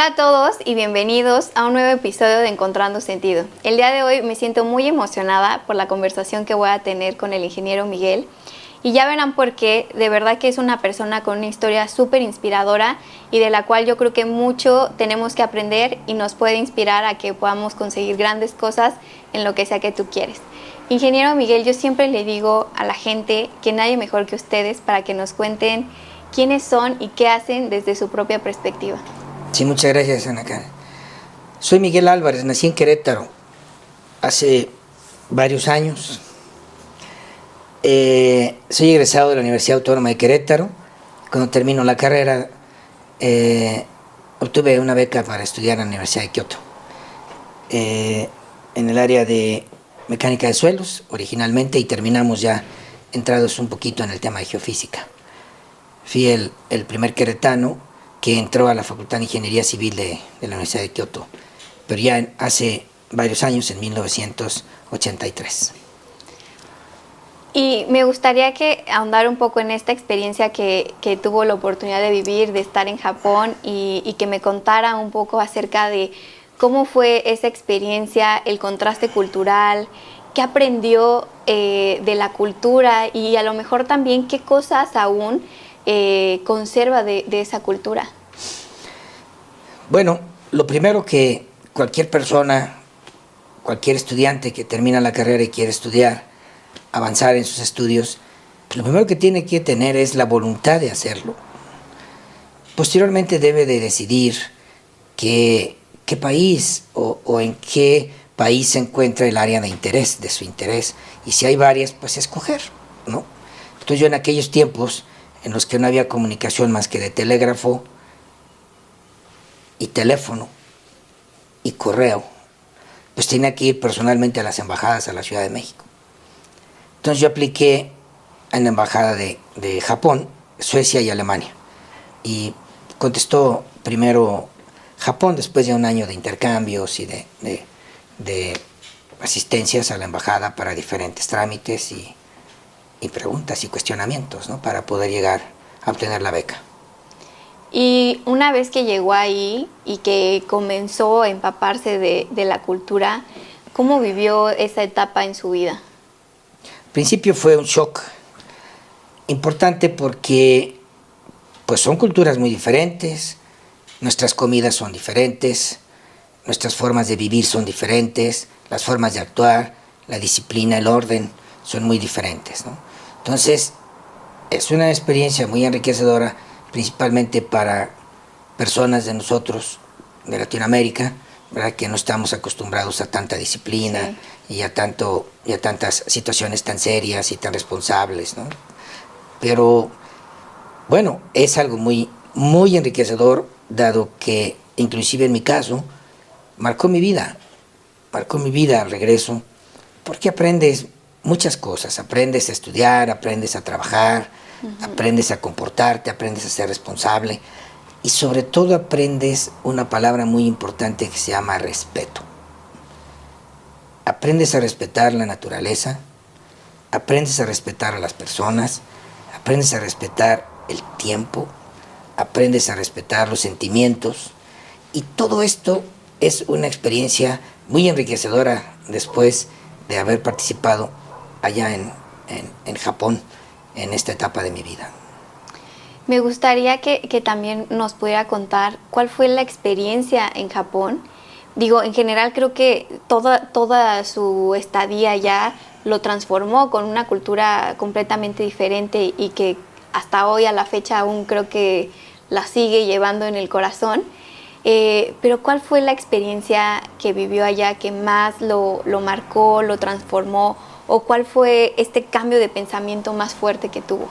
Hola a todos y bienvenidos a un nuevo episodio de Encontrando Sentido. El día de hoy me siento muy emocionada por la conversación que voy a tener con el ingeniero Miguel y ya verán por qué. De verdad que es una persona con una historia súper inspiradora y de la cual yo creo que mucho tenemos que aprender y nos puede inspirar a que podamos conseguir grandes cosas en lo que sea que tú quieres. Ingeniero Miguel, yo siempre le digo a la gente que nadie mejor que ustedes para que nos cuenten quiénes son y qué hacen desde su propia perspectiva. Sí, muchas gracias, Ana Karen. Soy Miguel Álvarez, nací en Querétaro hace varios años. Soy egresado de la Universidad Autónoma de Querétaro. Cuando termino la carrera, obtuve una beca para estudiar en la Universidad de Kioto, en el área de mecánica de suelos, originalmente, y terminamos ya entrados un poquito en el tema de geofísica. Fui el primer queretano que entró a la Facultad de Ingeniería Civil de la Universidad de Kioto, pero ya hace varios años, en 1983. Y me gustaría que ahondar un poco en esta experiencia que tuvo la oportunidad de vivir, de estar en Japón y que me contara un poco acerca de cómo fue esa experiencia, el contraste cultural, qué aprendió de la cultura y a lo mejor también qué cosas aún conserva de esa cultura. Bueno, lo primero que cualquier persona, cualquier estudiante que termina la carrera y quiere estudiar, avanzar en sus estudios, lo primero que tiene que tener es la voluntad de hacerlo. Posteriormente debe de decidir qué país o en qué país se encuentra el área de interés, de su interés, y si hay varias, pues escoger, ¿no? Entonces yo en aquellos tiempos en los que no había comunicación más que de telégrafo y teléfono y correo, pues tenía que ir personalmente a las embajadas a la Ciudad de México. Entonces yo apliqué en la embajada de Japón, Suecia y Alemania, y contestó primero Japón, después de un año de intercambios y de asistencias a la embajada para diferentes trámites y preguntas y cuestionamientos, ¿no?, para poder llegar a obtener la beca. Y una vez que llegó ahí y que comenzó a empaparse de la cultura, ¿cómo vivió esa etapa en su vida? Al principio fue un shock importante porque pues son culturas muy diferentes, nuestras comidas son diferentes, nuestras formas de vivir son diferentes, las formas de actuar, la disciplina, el orden son muy diferentes, ¿no? Entonces es una experiencia muy enriquecedora, principalmente para personas de nosotros, de Latinoamérica, ¿verdad?, que no estamos acostumbrados a tanta disciplina, sí, y a tantas situaciones tan serias y tan responsables, ¿no? Pero bueno, es algo muy, muy enriquecedor, dado que inclusive en mi caso marcó mi vida al regreso, porque aprendes muchas cosas, aprendes a estudiar, aprendes a trabajar, aprendes a comportarte, aprendes a ser responsable y sobre todo aprendes una palabra muy importante que se llama respeto. Aprendes a respetar la naturaleza, aprendes a respetar a las personas, aprendes a respetar el tiempo, aprendes a respetar los sentimientos, y todo esto es una experiencia muy enriquecedora después de haber participado allá en Japón en esta etapa de mi vida. Me gustaría que también nos pudiera contar cuál fue la experiencia en Japón. Digo, en general creo que toda su estadía allá lo transformó con una cultura completamente diferente y que hasta hoy a la fecha aún creo que la sigue llevando en el corazón. Pero ¿cuál fue la experiencia que vivió allá que más lo marcó, lo transformó? ¿O cuál fue este cambio de pensamiento más fuerte que tuvo?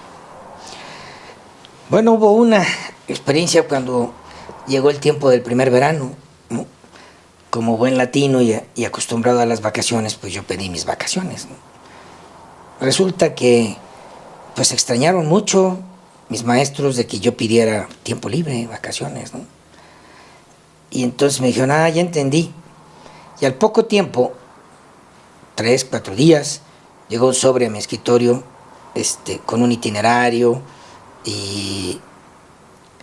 Bueno, hubo una experiencia cuando llegó el tiempo del primer verano, ¿no? Como buen latino y acostumbrado a las vacaciones, pues yo pedí mis vacaciones, ¿no? Resulta que pues extrañaron mucho mis maestros de que yo pidiera tiempo libre, vacaciones, ¿no? Y entonces me dijeron, ya entendí. Y al poco tiempo, 3, 4 días, llegó un sobre a mi escritorio con un itinerario y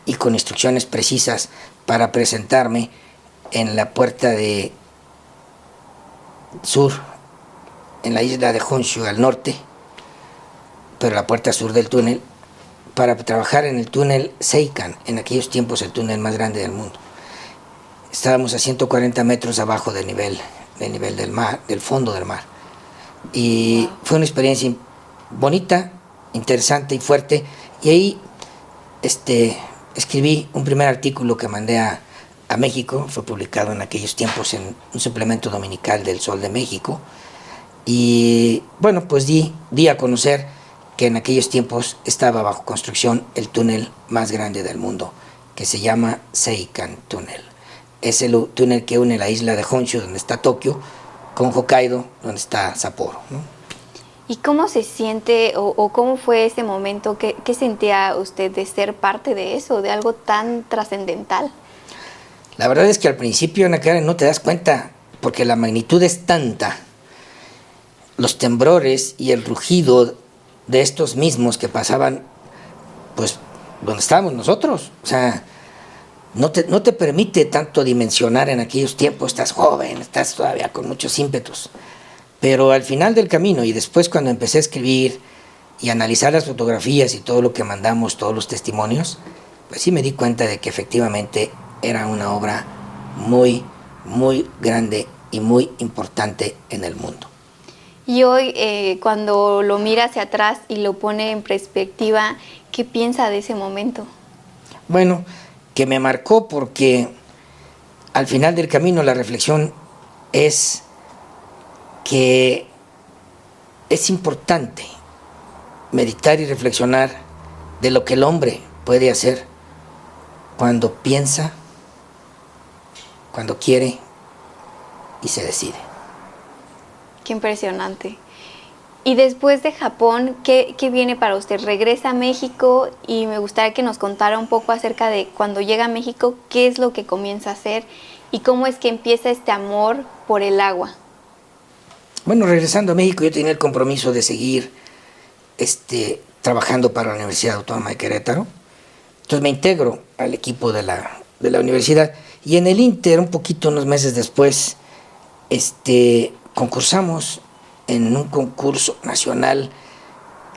y con instrucciones precisas para presentarme en la puerta de sur, en la isla de Honshu al norte, pero la puerta sur del túnel, para trabajar en el túnel Seikan, en aquellos tiempos el túnel más grande del mundo. Estábamos a 140 metros abajo del nivel del mar, del fondo del mar. Y fue una experiencia bonita, interesante y fuerte. Y ahí escribí un primer artículo que mandé a México, fue publicado en aquellos tiempos en un suplemento dominical del Sol de México. Y bueno, pues di a conocer que en aquellos tiempos estaba bajo construcción el túnel más grande del mundo, que se llama Seikan Tunnel. Es el túnel que une la isla de Honshu, donde está Tokio, con Hokkaido, donde está Sapporo, ¿no? ¿Y cómo se siente o cómo fue ese momento? ¿Qué sentía usted de ser parte de eso, de algo tan trascendental? La verdad es que al principio, Ana Karen, no te das cuenta, porque la magnitud es tanta, los temblores y el rugido de estos mismos que pasaban, pues, donde estábamos nosotros. O sea, no te permite tanto dimensionar en aquellos tiempos. Estás joven, estás todavía con muchos ímpetus. Pero al final del camino, y después cuando empecé a escribir y analizar las fotografías y todo lo que mandamos, todos los testimonios, pues sí me di cuenta de que efectivamente era una obra muy, muy grande y muy importante en el mundo. Y hoy, cuando lo mira hacia atrás y lo pone en perspectiva, ¿qué piensa de ese momento? Bueno, que me marcó porque al final del camino la reflexión es que es importante meditar y reflexionar de lo que el hombre puede hacer cuando piensa, cuando quiere y se decide. Qué impresionante. Y después de Japón, ¿qué viene para usted? Regresa a México y me gustaría que nos contara un poco acerca de cuando llega a México, qué es lo que comienza a hacer y cómo es que empieza este amor por el agua. Bueno, regresando a México, yo tenía el compromiso de seguir trabajando para la Universidad Autónoma de Querétaro. Entonces me integro al equipo de la universidad y en el Inter, un poquito, unos meses después, concursamos en un concurso nacional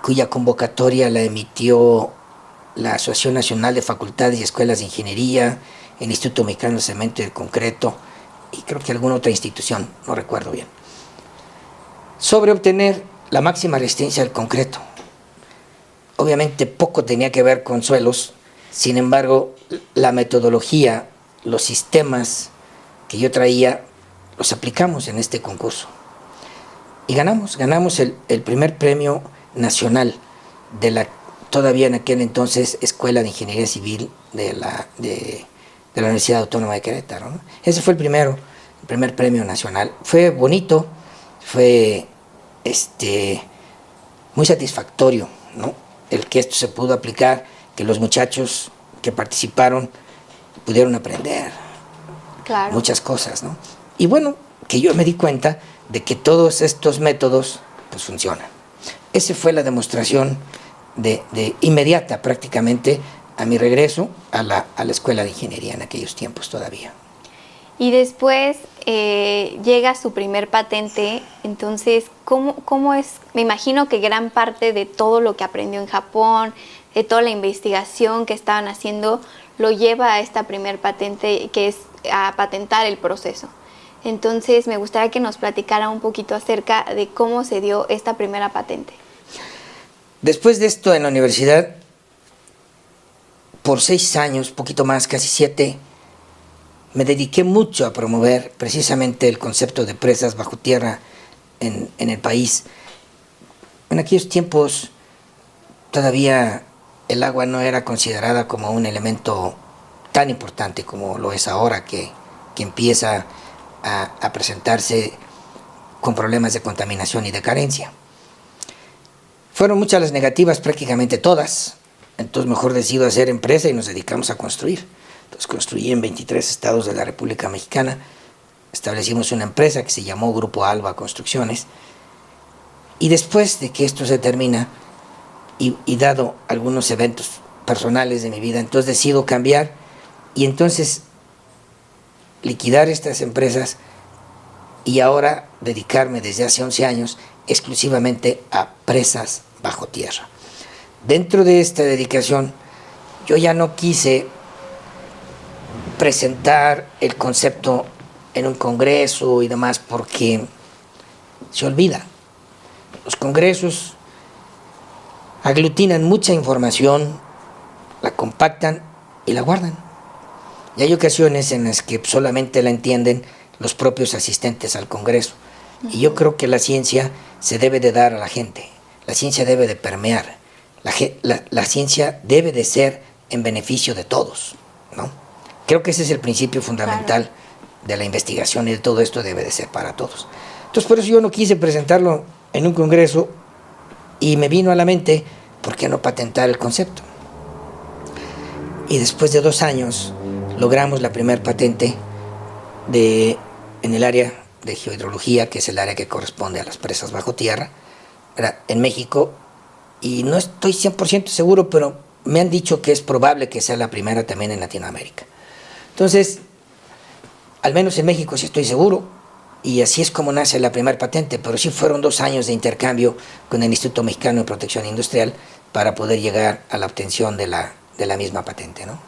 cuya convocatoria la emitió la Asociación Nacional de Facultades y Escuelas de Ingeniería, el Instituto Mexicano de Cemento y de Concreto y creo que alguna otra institución, no recuerdo bien, sobre obtener la máxima resistencia al concreto. Obviamente poco tenía que ver con suelos, sin embargo la metodología, los sistemas que yo traía, los aplicamos en este concurso. Y ganamos el primer premio nacional de la, todavía en aquel entonces, Escuela de Ingeniería Civil de la Universidad Autónoma de Querétaro, ¿no? Ese fue el primer premio nacional. Fue bonito, fue muy satisfactorio, ¿no? El que esto se pudo aplicar, que los muchachos que participaron pudieron aprender muchas cosas, ¿no? Y bueno, que yo me di cuenta de que todos estos métodos pues funcionan. Esa fue la demostración de inmediata prácticamente a mi regreso a la Escuela de Ingeniería en aquellos tiempos todavía. Y después llega su primer patente, entonces, ¿cómo es? Me imagino que gran parte de todo lo que aprendió en Japón, de toda la investigación que estaban haciendo, lo lleva a esta primer patente, que es a patentar el proceso. Entonces, me gustaría que nos platicara un poquito acerca de cómo se dio esta primera patente. Después de esto en la universidad, por 6 años, poquito más, casi 7, me dediqué mucho a promover precisamente el concepto de presas bajo tierra en el país. En aquellos tiempos todavía el agua no era considerada como un elemento tan importante como lo es ahora, que empieza a presentarse con problemas de contaminación y de carencia. Fueron muchas las negativas, prácticamente todas. Entonces mejor decido hacer empresa y nos dedicamos a construir. Entonces construí en 23 estados de la República Mexicana. Establecimos una empresa que se llamó Grupo Alba Construcciones. Y después de que esto se termina, y dado algunos eventos personales de mi vida. Entonces decido cambiar y entonces liquidar estas empresas y ahora dedicarme desde hace 11 años exclusivamente a presas bajo tierra. Dentro de esta dedicación, yo ya no quise presentar el concepto en un congreso y demás porque se olvida. Los congresos aglutinan mucha información, la compactan y la guardan. Y hay ocasiones en las que solamente la entienden los propios asistentes al congreso. Y yo creo que la ciencia se debe de dar a la gente, la ciencia debe de permear, la ciencia debe de ser en beneficio de todos, ¿no? Creo que ese es el principio fundamental de la investigación y de todo esto debe de ser para todos. Entonces por eso yo no quise presentarlo en un congreso y me vino a la mente, ¿por qué no patentar el concepto? Y después de 2 años logramos la primera patente en el área de geohidrología, que es el área que corresponde a las presas bajo tierra, ¿verdad?, en México, y no estoy 100% seguro, pero me han dicho que es probable que sea la primera también en Latinoamérica. Entonces, al menos en México sí estoy seguro, y así es como nace la primera patente, pero sí fueron 2 años de intercambio con el Instituto Mexicano de Protección Industrial para poder llegar a la obtención de la misma patente, ¿no?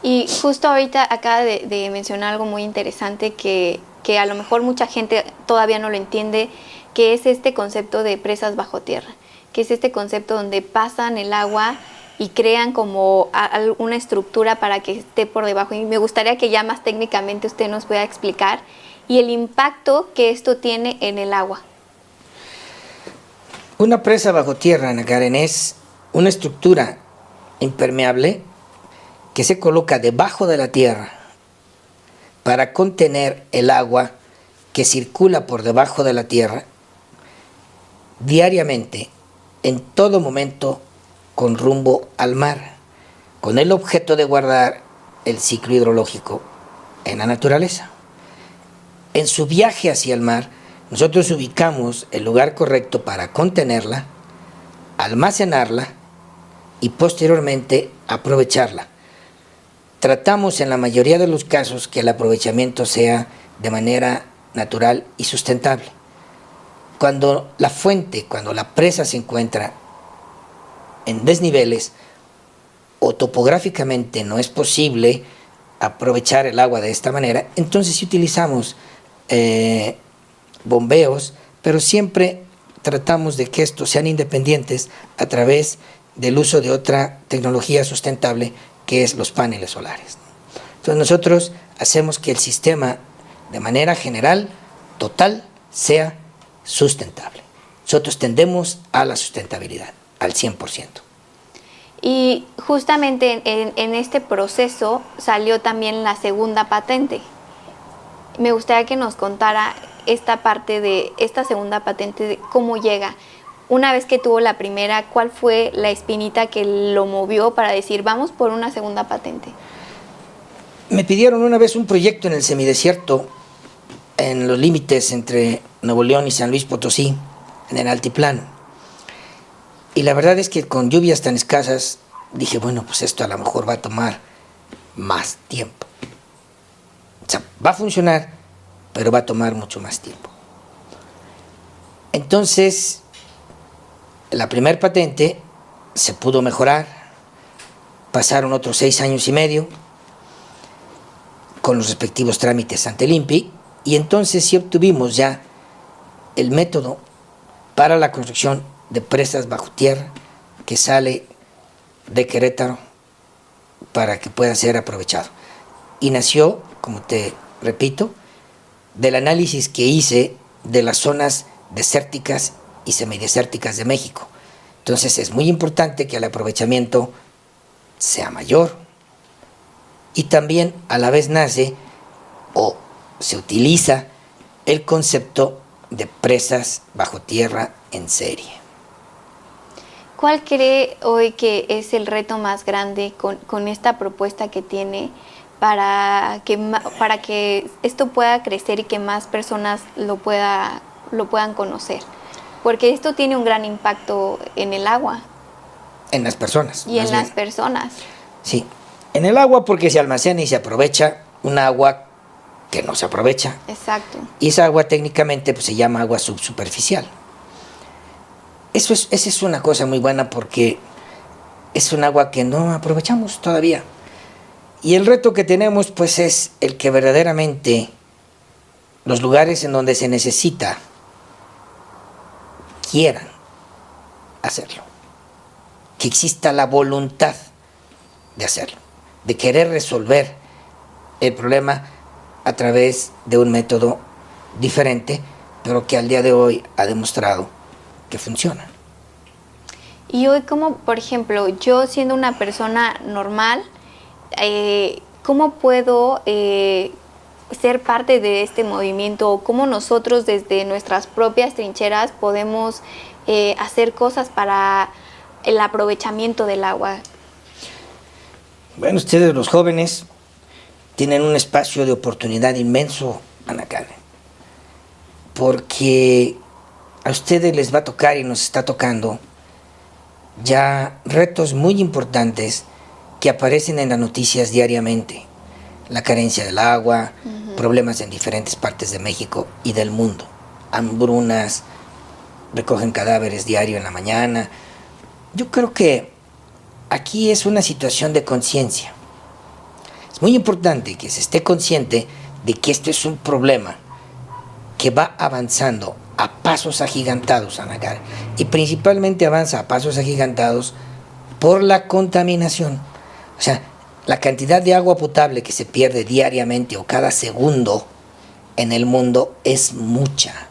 Y justo ahorita acaba de mencionar algo muy interesante que a lo mejor mucha gente todavía no lo entiende, que es este concepto de presas bajo tierra, que es este concepto donde pasan el agua y crean como una estructura para que esté por debajo. Y me gustaría que ya más técnicamente usted nos pueda explicar y el impacto que esto tiene en el agua. Una presa bajo tierra, Ana Karen, es una estructura impermeable que se coloca debajo de la tierra para contener el agua que circula por debajo de la tierra diariamente, en todo momento, con rumbo al mar, con el objeto de guardar el ciclo hidrológico en la naturaleza. En su viaje hacia el mar, nosotros ubicamos el lugar correcto para contenerla, almacenarla y posteriormente aprovecharla. Tratamos en la mayoría de los casos que el aprovechamiento sea de manera natural y sustentable. Cuando la fuente, cuando la presa se encuentra en desniveles o topográficamente no es posible aprovechar el agua de esta manera, entonces sí utilizamos bombeos, pero siempre tratamos de que estos sean independientes a través del uso de otra tecnología sustentable que es los paneles solares. Entonces nosotros hacemos que el sistema de manera general, total, sea sustentable. Nosotros tendemos a la sustentabilidad, al 100%. Y justamente en este proceso salió también la segunda patente. Me gustaría que nos contara esta parte de esta segunda patente, de cómo llega. Una vez que tuvo la primera, ¿cuál fue la espinita que lo movió para decir, vamos por una segunda patente? Me pidieron una vez un proyecto en el semidesierto, en los límites entre Nuevo León y San Luis Potosí, en el altiplano. Y la verdad es que con lluvias tan escasas, dije, bueno, pues esto a lo mejor va a tomar más tiempo. O sea, va a funcionar, pero va a tomar mucho más tiempo. Entonces, la primera patente se pudo mejorar, pasaron otros 6 años y medio con los respectivos trámites ante el INPI, y entonces sí obtuvimos ya el método para la construcción de presas bajo tierra que sale de Querétaro para que pueda ser aprovechado. Y nació, como te repito, del análisis que hice de las zonas desérticas y semidesérticas de México. Entonces es muy importante que el aprovechamiento sea mayor y también a la vez nace o se utiliza el concepto de presas bajo tierra en serie. ¿Cuál cree hoy que es el reto más grande con esta propuesta que tiene para que esto pueda crecer y que más personas lo puedan conocer? Porque esto tiene un gran impacto en el agua. en las personas. Y en más las bien. personas. Sí, en el agua porque se almacena y se aprovecha un agua que no se aprovecha. Exacto. Y esa agua técnicamente pues, se llama agua subsuperficial. Esa es una cosa muy buena porque es un agua que no aprovechamos todavía. Y el reto que tenemos pues es el que verdaderamente los lugares en donde se necesita quieran hacerlo. Que exista la voluntad de hacerlo, de querer resolver el problema a través de un método diferente, pero que al día de hoy ha demostrado que funciona. Y hoy, como por ejemplo, yo siendo una persona normal, ¿cómo puedo ser parte de este movimiento? ¿O cómo nosotros desde nuestras propias trincheras podemos hacer cosas para el aprovechamiento del agua? Bueno, ustedes los jóvenes tienen un espacio de oportunidad inmenso, Ana Karen, porque a ustedes les va a tocar y nos está tocando ya retos muy importantes que aparecen en las noticias diariamente. La carencia del agua, problemas en diferentes partes de México y del mundo, hambrunas, recogen cadáveres diario en la mañana. Yo creo que aquí es una situación de conciencia. Es muy importante que se esté consciente de que esto es un problema que va avanzando a pasos agigantados, Ana Karen, y principalmente avanza a pasos agigantados por la contaminación. O sea, la cantidad de agua potable que se pierde diariamente o cada segundo en el mundo es mucha.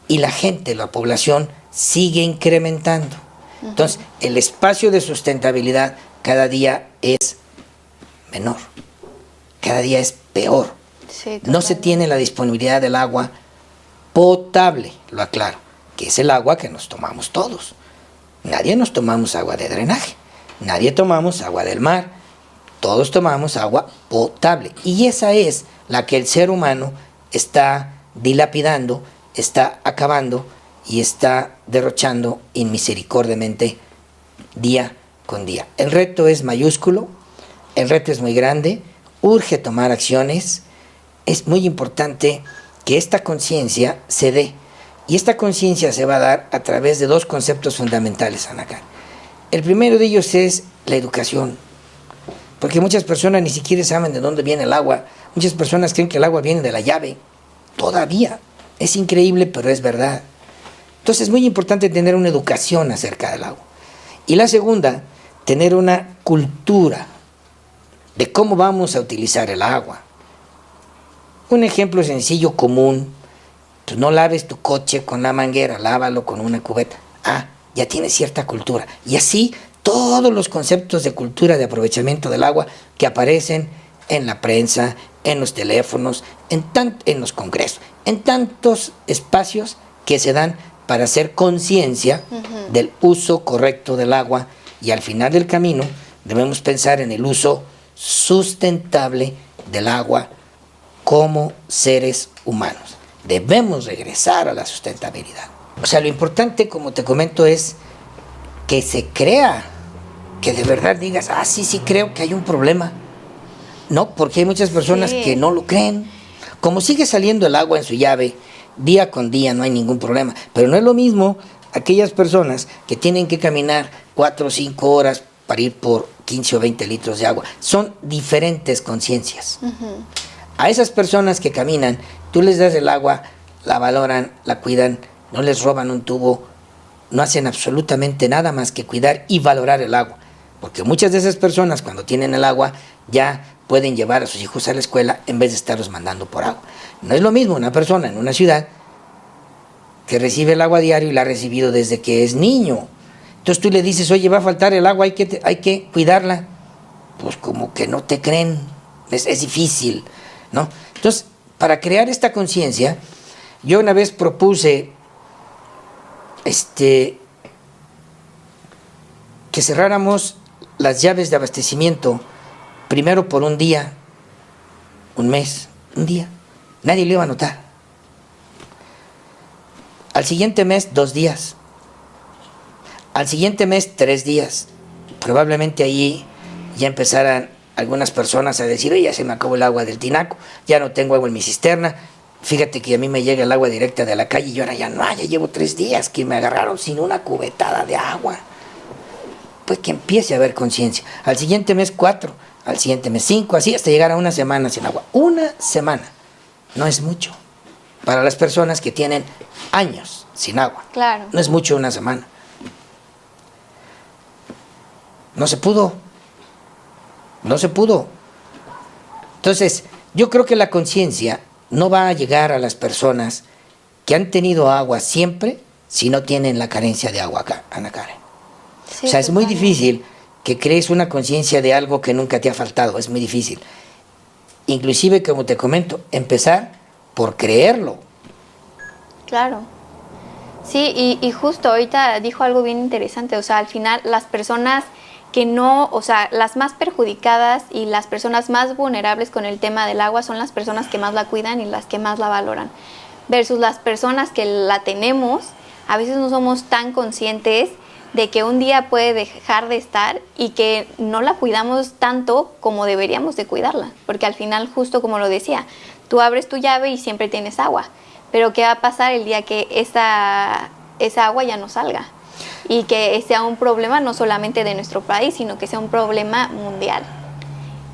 Y la gente, la población, sigue incrementando. Entonces, el espacio de sustentabilidad cada día es menor, cada día es peor. Sí, no se tiene la disponibilidad del agua potable, lo aclaro, que es el agua que nos tomamos todos. Nadie nos tomamos agua de drenaje, nadie tomamos agua del mar, todos tomamos agua potable. Y esa es la que el ser humano está dilapidando, está acabando y está derrochando inmisericordiamente día con día. El reto es mayúsculo, el reto es muy grande, urge tomar acciones. Es muy importante que esta conciencia se dé. Y esta conciencia se va a dar a través de dos conceptos fundamentales, Ana Karen. El primero de ellos es la educación. Porque muchas personas ni siquiera saben de dónde viene el agua. Muchas personas creen que el agua viene de la llave. Todavía. Es increíble, pero es verdad. Entonces es muy importante tener una educación acerca del agua. Y la segunda, tener una cultura de cómo vamos a utilizar el agua. Un ejemplo sencillo, común, pues no laves tu coche con la manguera, lávalo con una cubeta. Ah, ya tienes cierta cultura. Y así todos los conceptos de cultura de aprovechamiento del agua que aparecen en la prensa, en los teléfonos, en los congresos, en tantos espacios que se dan para hacer conciencia del uso correcto del agua, y al final del camino debemos pensar en el uso sustentable del agua como seres humanos. Debemos regresar a la sustentabilidad. O sea, lo importante, como te comento, es que se crea, que de verdad digas, ah, sí creo que hay un problema. No, porque hay muchas personas que no lo creen. Como sigue saliendo el agua en su llave, día con día no hay ningún problema. Pero no es lo mismo aquellas personas que tienen que caminar 4 o 5 horas para ir por 15 o 20 litros de agua. Son diferentes conciencias. A esas personas que caminan, tú les das el agua, la valoran, la cuidan, no les roban un tubo, no hacen absolutamente nada más que cuidar y valorar el agua. Porque muchas de esas personas, cuando tienen el agua, ya pueden llevar a sus hijos a la escuela en vez de estarlos mandando por agua. No es lo mismo una persona en una ciudad que recibe el agua diario y la ha recibido desde que es niño. Entonces tú le dices, oye, va a faltar el agua, hay que cuidarla. Pues como que no te creen, es difícil, ¿no? Entonces, para crear esta conciencia, yo una vez propuse que cerráramos las llaves de abastecimiento primero por un día, un mes, un día. Nadie lo iba a notar. Al siguiente mes, 2 días. Al siguiente mes, 3 días. Probablemente ahí ya empezarán algunas personas a decir, oye, ya se me acabó el agua del tinaco, ya no tengo agua en mi cisterna, fíjate que a mí me llega el agua directa de la calle y ahora ya no hay, ya llevo 3 días que me agarraron sin una cubetada de agua. Pues que empiece a haber conciencia. Al siguiente mes 4, al siguiente mes 5, así hasta llegar a una semana sin agua. Una semana no es mucho para las personas que tienen años sin agua. Claro. No es mucho una semana. No se pudo. No se pudo. Entonces, yo creo que la conciencia no va a llegar a las personas que han tenido agua siempre si no tienen la carencia de agua acá, Ana Karen. Sí, O sea, es muy totalmente. difícil que crees una conciencia de algo que nunca te ha faltado, es muy difícil. Inclusive, como te comento, empezar por creerlo. Claro. Sí, y justo ahorita dijo algo bien interesante, o sea, al final las personas que no, o sea, las más perjudicadas y las personas más vulnerables con el tema del agua son las personas que más la cuidan y las que más la valoran, versus las personas que la tenemos, a veces no somos tan conscientes de que un día puede dejar de estar y que no la cuidamos tanto como deberíamos de cuidarla, porque al final, justo como lo decía, tú abres tu llave y siempre tienes agua, pero ¿qué va a pasar el día que esa agua ya no salga? Y que sea un problema no solamente de nuestro país, sino que sea un problema mundial.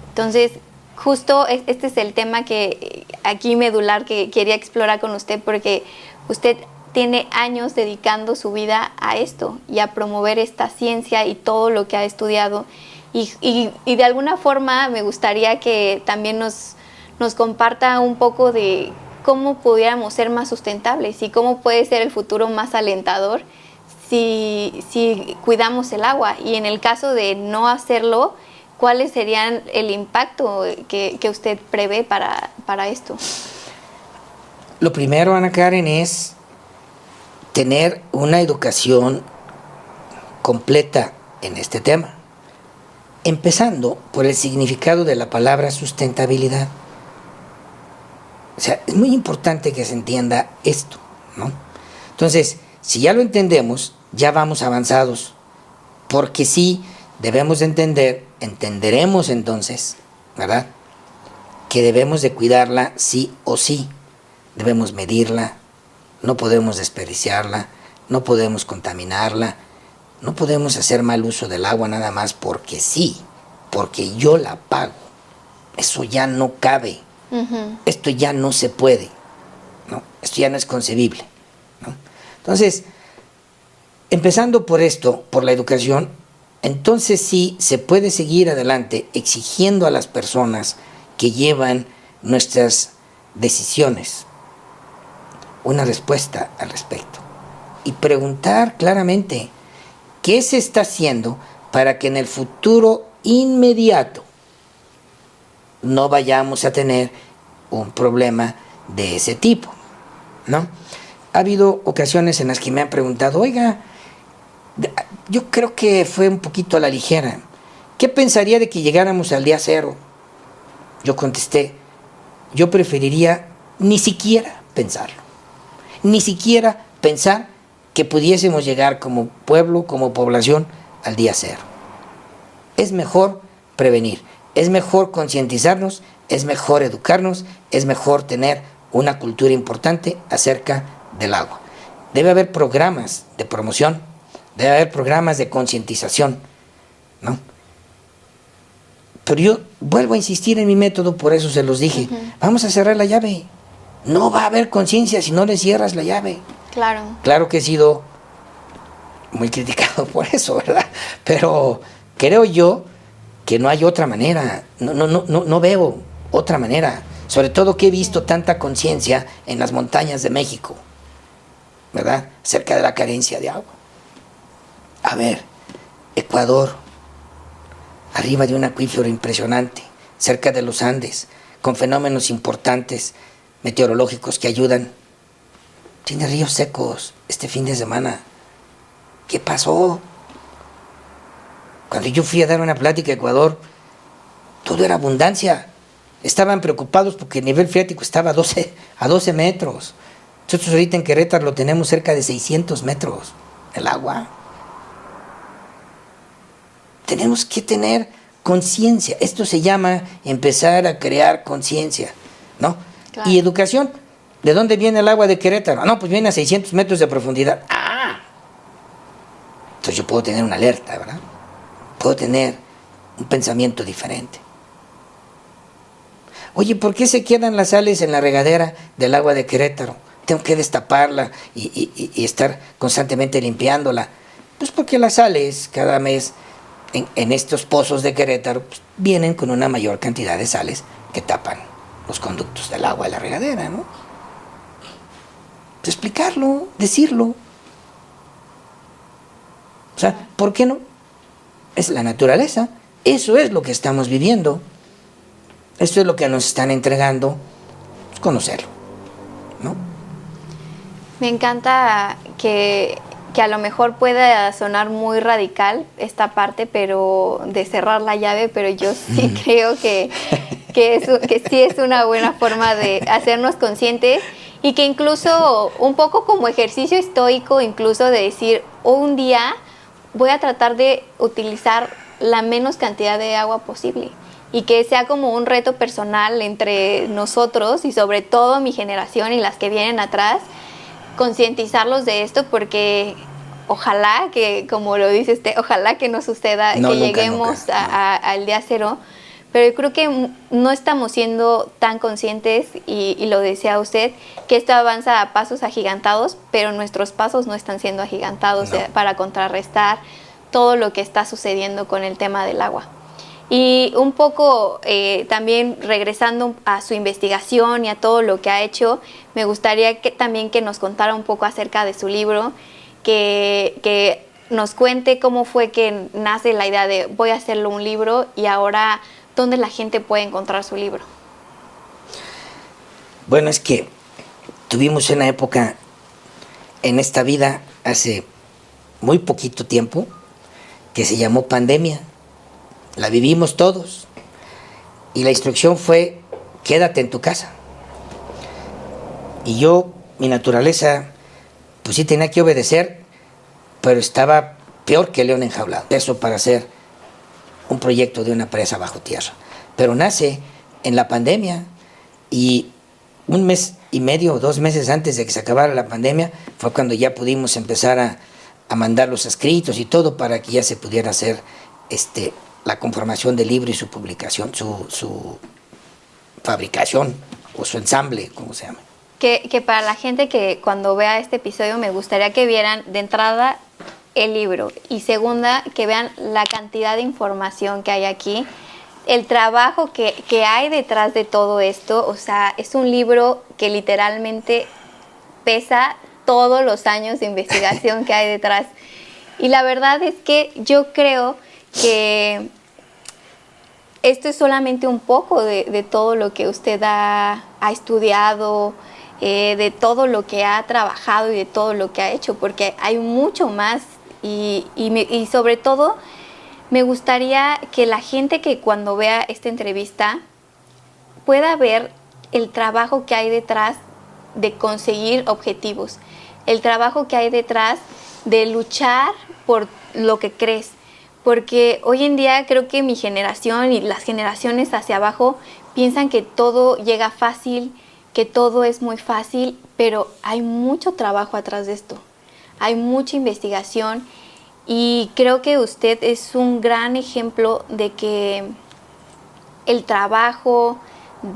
Entonces, justo este es el tema que aquí medular que quería explorar con usted, porque usted tiene años dedicando su vida a esto y a promover esta ciencia y todo lo que ha estudiado. Y de alguna forma me gustaría que también nos comparta un poco de cómo pudiéramos ser más sustentables y cómo puede ser el futuro más alentador si cuidamos el agua. Y en el caso de no hacerlo, ¿cuáles serían el impacto que usted prevé para esto? Lo primero, Ana Karen, es tener una educación completa en este tema, empezando por el significado de la palabra sustentabilidad. O sea, es muy importante que se entienda esto, ¿no? Entonces, si ya lo entendemos, ya vamos avanzados, porque sí debemos de entenderemos entonces, ¿verdad?, que debemos de cuidarla sí o sí, debemos medirla, no podemos desperdiciarla, no podemos contaminarla, no podemos hacer mal uso del agua nada más porque sí, porque yo la pago. Eso ya no cabe. Uh-huh. Esto ya no se puede, ¿no? Esto ya no es concebible, ¿no? Entonces, empezando por esto, por la educación, entonces sí se puede seguir adelante exigiendo a las personas que llevan nuestras decisiones una respuesta al respecto y preguntar claramente qué se está haciendo para que en el futuro inmediato no vayamos a tener un problema de ese tipo, ¿no? Ha habido ocasiones en las que me han preguntado, oiga, yo creo que fue un poquito a la ligera, ¿qué pensaría de que llegáramos al día cero? Yo contesté, yo preferiría ni siquiera pensarlo, ni siquiera pensar que pudiésemos llegar como pueblo, como población, al día cero. Es mejor prevenir, es mejor concientizarnos, es mejor educarnos, es mejor tener una cultura importante acerca del agua. Debe haber programas de promoción, debe haber programas de concientización, ¿no? Pero yo vuelvo a insistir en mi método, por eso se los dije. Uh-huh. Vamos a cerrar la llave. No va a haber conciencia si no le cierras la llave. Claro. Claro que he sido muy criticado por eso, ¿verdad? Pero creo yo que no hay otra manera. No veo otra manera. Sobre todo que he visto tanta conciencia en las montañas de México, ¿verdad?, acerca de la carencia de agua. A ver, Ecuador, arriba de un acuífero impresionante, cerca de los Andes, con fenómenos importantes meteorológicos que ayudan. Tiene ríos secos este fin de semana. ¿Qué pasó? Cuando yo fui a dar una plática a Ecuador, todo era abundancia. Estaban preocupados porque el nivel freático estaba a 12 metros. Nosotros ahorita en Querétaro lo tenemos cerca de 600 metros, el agua. tenemos que tener conciencia. Esto se llama empezar a crear conciencia, ¿no? Claro. Y educación. ¿De dónde viene el agua de Querétaro? No, pues viene a 600 metros de profundidad. ¡Ah! Entonces yo puedo tener una alerta, ¿verdad? Puedo tener un pensamiento diferente. Oye, ¿por qué se quedan las sales en la regadera del agua de Querétaro? Tengo que destaparla y estar constantemente limpiándola. Pues porque las sales cada mes en estos pozos de Querétaro pues, vienen con una mayor cantidad de sales que tapan los conductos del agua de la regadera, ¿no? Pues explicarlo, decirlo. O sea, ¿por qué no? Es la naturaleza. Eso es lo que estamos viviendo. Esto es lo que nos están entregando. Pues conocerlo, ¿no? Me encanta que a lo mejor pueda sonar muy radical esta parte, pero de cerrar la llave, pero yo sí creo que sí es una buena forma de hacernos conscientes y que incluso un poco como ejercicio estoico, incluso de decir, un día voy a tratar de utilizar la menos cantidad de agua posible y que sea como un reto personal entre nosotros y sobre todo mi generación y las que vienen atrás, concientizarlos de esto porque ojalá que, como lo dice usted, ojalá que no suceda, No, que nunca, lleguemos nunca. al día cero, pero yo creo que no estamos siendo tan conscientes y lo decía usted, que esto avanza a pasos agigantados, pero nuestros pasos no están siendo agigantados No. para contrarrestar todo lo que está sucediendo con el tema del agua. Y un poco también regresando a su investigación y a todo lo que ha hecho, me gustaría también que nos contara un poco acerca de su libro, que nos cuente cómo fue que nace la idea de voy a hacerlo un libro y ahora dónde la gente puede encontrar su libro. Bueno, es que tuvimos una época en esta vida hace muy poquito tiempo que se llamó pandemia. La vivimos todos y la instrucción fue quédate en tu casa. Y yo, mi naturaleza, pues sí tenía que obedecer, pero estaba peor que león enjaulado. Eso para hacer un proyecto de una presa bajo tierra. Pero nace en la pandemia y un mes y medio o 2 meses antes de que se acabara la pandemia fue cuando ya pudimos empezar a mandar los escritos y todo para que ya se pudiera hacer la conformación del libro y su publicación, su fabricación o su ensamble, como se llama. Que para la gente que cuando vea este episodio me gustaría que vieran de entrada el libro y segunda que vean la cantidad de información que hay aquí, el trabajo que hay detrás de todo esto. O sea, es un libro que literalmente pesa todos los años de investigación que hay detrás. Y la verdad es que yo creo que esto es solamente un poco de todo lo que usted ha estudiado, de todo lo que ha trabajado y de todo lo que ha hecho, porque hay mucho más y sobre todo me gustaría que la gente que cuando vea esta entrevista pueda ver el trabajo que hay detrás de conseguir objetivos, el trabajo que hay detrás de luchar por lo que crees. Porque hoy en día creo que mi generación y las generaciones hacia abajo piensan que todo llega fácil, que todo es muy fácil, pero hay mucho trabajo atrás de esto. Hay mucha investigación y creo que usted es un gran ejemplo de que el trabajo,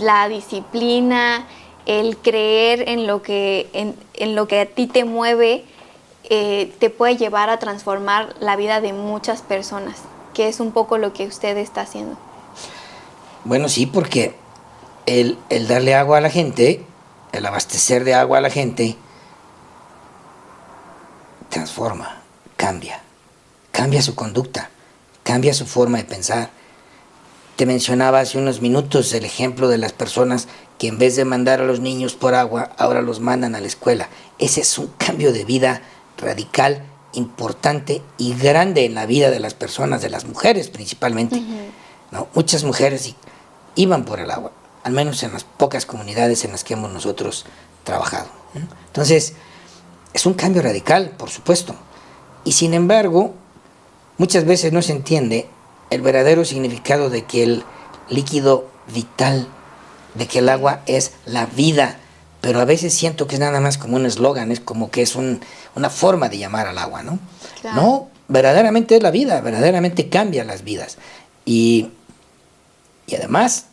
la disciplina, el creer en lo que a ti te mueve, te puede llevar a transformar la vida de muchas personas, que es un poco lo que usted está haciendo. Bueno, sí, porque el darle agua a la gente, el abastecer de agua a la gente, transforma, cambia su conducta, cambia su forma de pensar. Te mencionaba hace unos minutos el ejemplo de las personas que en vez de mandar a los niños por agua, ahora los mandan a la escuela. Ese es un cambio de vida radical, importante y grande en la vida de las personas, de las mujeres principalmente. ¿No? Muchas mujeres iban por el agua, al menos en las pocas comunidades en las que hemos nosotros trabajado. Entonces, es un cambio radical, por supuesto. Y sin embargo, muchas veces no se entiende el verdadero significado de que el líquido vital, de que el agua es la vida, pero a veces siento que es nada más como un eslogan, es como que es una forma de llamar al agua, ¿no? Claro. No, verdaderamente es la vida, verdaderamente cambia las vidas y además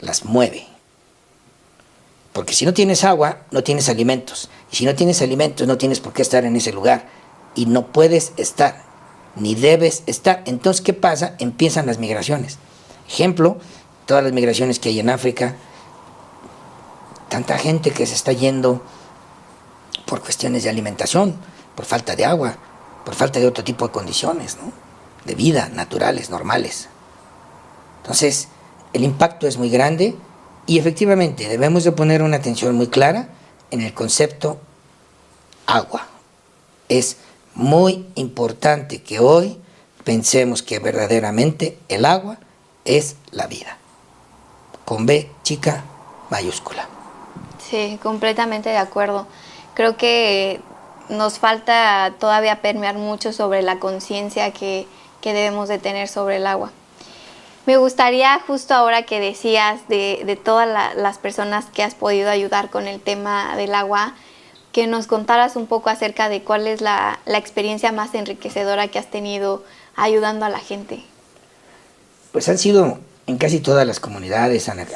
las mueve. Porque si no tienes agua, no tienes alimentos. Y si no tienes alimentos, no tienes por qué estar en ese lugar. Y no puedes estar, ni debes estar. Entonces, ¿qué pasa? Empiezan las migraciones. Ejemplo, todas las migraciones que hay en África, tanta gente que se está yendo por cuestiones de alimentación, por falta de agua, por falta de otro tipo de condiciones, ¿no? De vida, naturales, normales. Entonces, el impacto es muy grande y efectivamente debemos de poner una atención muy clara en el concepto agua. Es muy importante que hoy pensemos que verdaderamente el agua es la vida. Con B chica mayúscula. Sí, completamente de acuerdo. Creo que nos falta todavía permear mucho sobre la conciencia que debemos de tener sobre el agua. Me gustaría, justo ahora que decías de todas las personas que has podido ayudar con el tema del agua, que nos contaras un poco acerca de cuál es la experiencia más enriquecedora que has tenido ayudando a la gente. Pues han sido en casi todas las comunidades, Ana,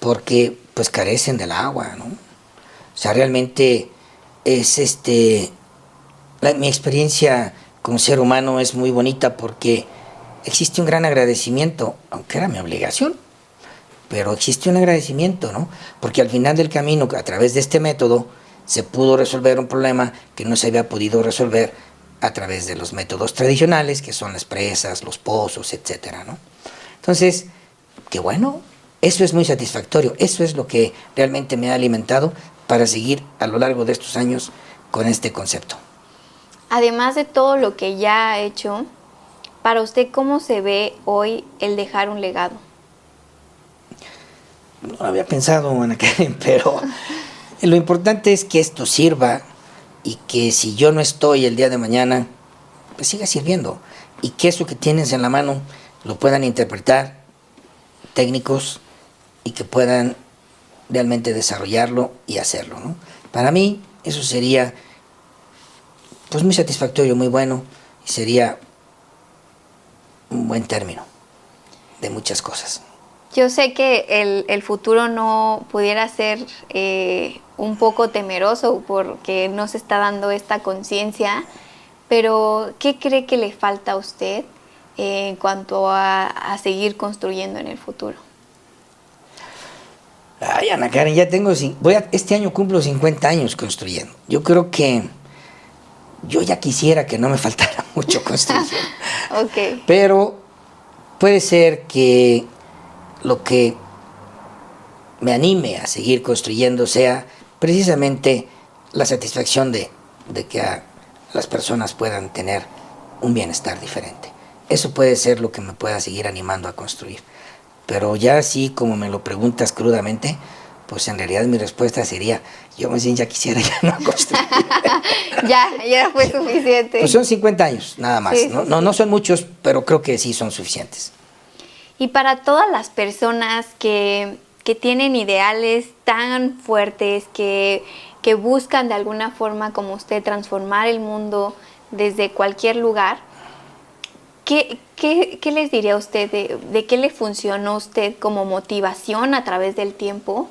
porque pues carecen del agua, ¿no? O sea, realmente es mi experiencia como ser humano es muy bonita porque existe un gran agradecimiento, aunque era mi obligación, pero existe un agradecimiento, ¿no? Porque al final del camino, a través de este método, se pudo resolver un problema que no se había podido resolver a través de los métodos tradicionales, que son las presas, los pozos, etcétera, ¿no? Entonces, qué bueno, eso es muy satisfactorio, eso es lo que realmente me ha alimentado para seguir a lo largo de estos años con este concepto. Además de todo lo que ya ha hecho, para usted, ¿cómo se ve hoy el dejar un legado? No había pensado, Ana Karen, pero lo importante es que esto sirva y que si yo no estoy el día de mañana, pues siga sirviendo. Y que eso que tienes en la mano lo puedan interpretar técnicos y que puedan realmente desarrollarlo y hacerlo, ¿no? Para mí eso sería pues muy satisfactorio, muy bueno y sería un buen término de muchas cosas. Yo sé que el futuro no pudiera ser un poco temeroso porque no se está dando esta conciencia, pero ¿qué cree que le falta a usted en cuanto a seguir construyendo en el futuro? Ay, Ana Karen, ya tengo, este año cumplo 50 años construyendo. Yo creo que yo ya quisiera que no me faltara mucho construyendo. Ok. Pero puede ser que lo que me anime a seguir construyendo sea precisamente la satisfacción de que las personas puedan tener un bienestar diferente. Eso puede ser lo que me pueda seguir animando a construir. Pero ya así como me lo preguntas crudamente, pues en realidad mi respuesta sería, yo más bien ya quisiera ya no construir. Ya fue suficiente. Pues son 50 años, nada más. Sí, ¿No? sí, No, sí. no son muchos, pero creo que sí son suficientes. Y para todas las personas que tienen ideales tan fuertes, que buscan de alguna forma como usted transformar el mundo desde cualquier lugar, ¿qué les diría usted de qué le funcionó a usted como motivación a través del tiempo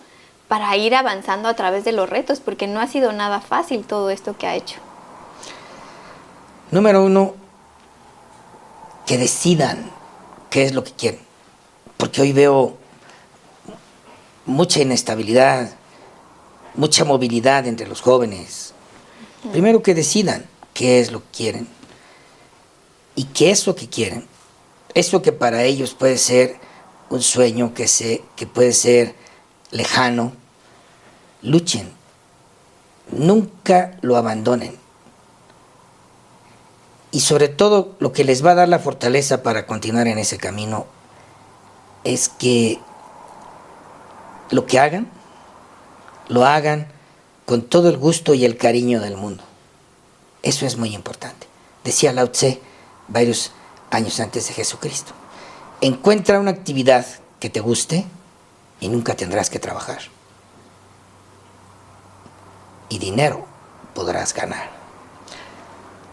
para ir avanzando a través de los retos? Porque no ha sido nada fácil todo esto que ha hecho. Número uno, que decidan qué es lo que quieren. Porque hoy veo mucha inestabilidad, mucha movilidad entre los jóvenes. Primero que decidan qué es lo que quieren y qué es lo que quieren. Eso que para ellos puede ser un sueño, que puede ser lejano, luchen, nunca lo abandonen. Y sobre todo lo que les va a dar la fortaleza para continuar en ese camino es que lo que hagan, lo hagan con todo el gusto y el cariño del mundo. Eso es muy importante. Decía Lao Tse varios años antes de Jesucristo. Encuentra una actividad que te guste y nunca tendrás que trabajar. Y dinero podrás ganar.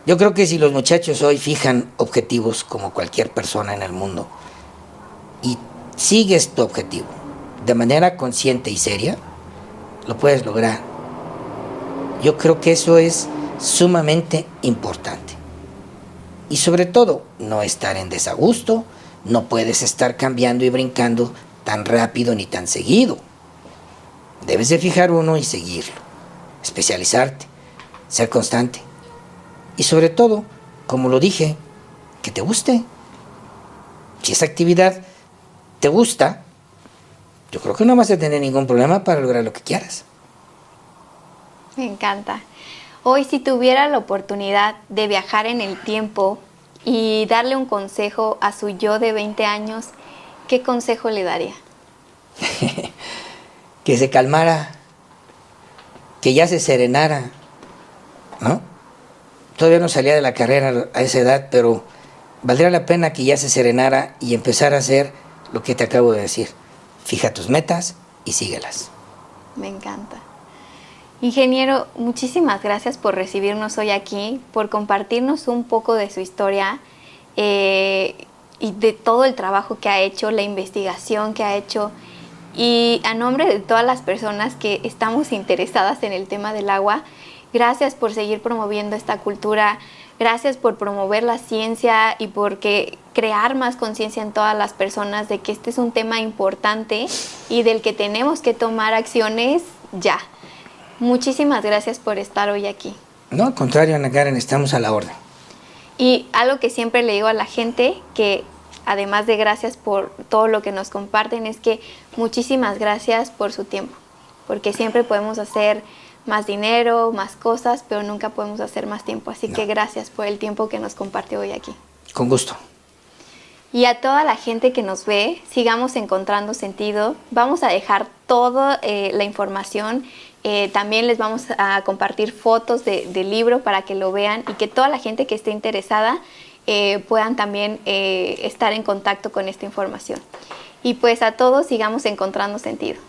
Yo creo que si los muchachos hoy fijan objetivos como cualquier persona en el mundo y sigues tu objetivo de manera consciente y seria, lo puedes lograr. Yo creo que eso es sumamente importante. Y sobre todo, no estar en desagusto. No puedes estar cambiando y brincando tan rápido ni tan seguido. Debes de fijar uno y seguirlo. Especializarte, ser constante. Y sobre todo, como lo dije, que te guste. Si esa actividad te gusta, yo creo que no vas a tener ningún problema para lograr lo que quieras. Me encanta. Hoy, si tuviera la oportunidad de viajar en el tiempo y darle un consejo a su yo de 20 años, ¿qué consejo le daría? Que se calmara, que ya se serenara, ¿no? Todavía no salía de la carrera a esa edad, pero valdría la pena que ya se serenara y empezara a hacer lo que te acabo de decir. Fija tus metas y síguelas. Me encanta. Ingeniero, muchísimas gracias por recibirnos hoy aquí, por compartirnos un poco de su historia y de todo el trabajo que ha hecho, la investigación que ha hecho. Y a nombre de todas las personas que estamos interesadas en el tema del agua, gracias por seguir promoviendo esta cultura, gracias por promover la ciencia y por crear más conciencia en todas las personas de que este es un tema importante y del que tenemos que tomar acciones ya. Muchísimas gracias por estar hoy aquí. No, al contrario, Ana Karen, estamos a la orden. Y algo que siempre le digo a la gente, que además de gracias por todo lo que nos comparten, es que muchísimas gracias por su tiempo, porque siempre podemos hacer más dinero, más cosas, pero nunca podemos hacer más tiempo. Así que gracias por el tiempo que nos compartió hoy aquí. Con gusto. Y a toda la gente que nos ve, sigamos encontrando sentido. Vamos a dejar toda la información. También les vamos a compartir fotos del libro para que lo vean y que toda la gente que esté interesada puedan también estar en contacto con esta información. Y pues a todos sigamos encontrando sentido.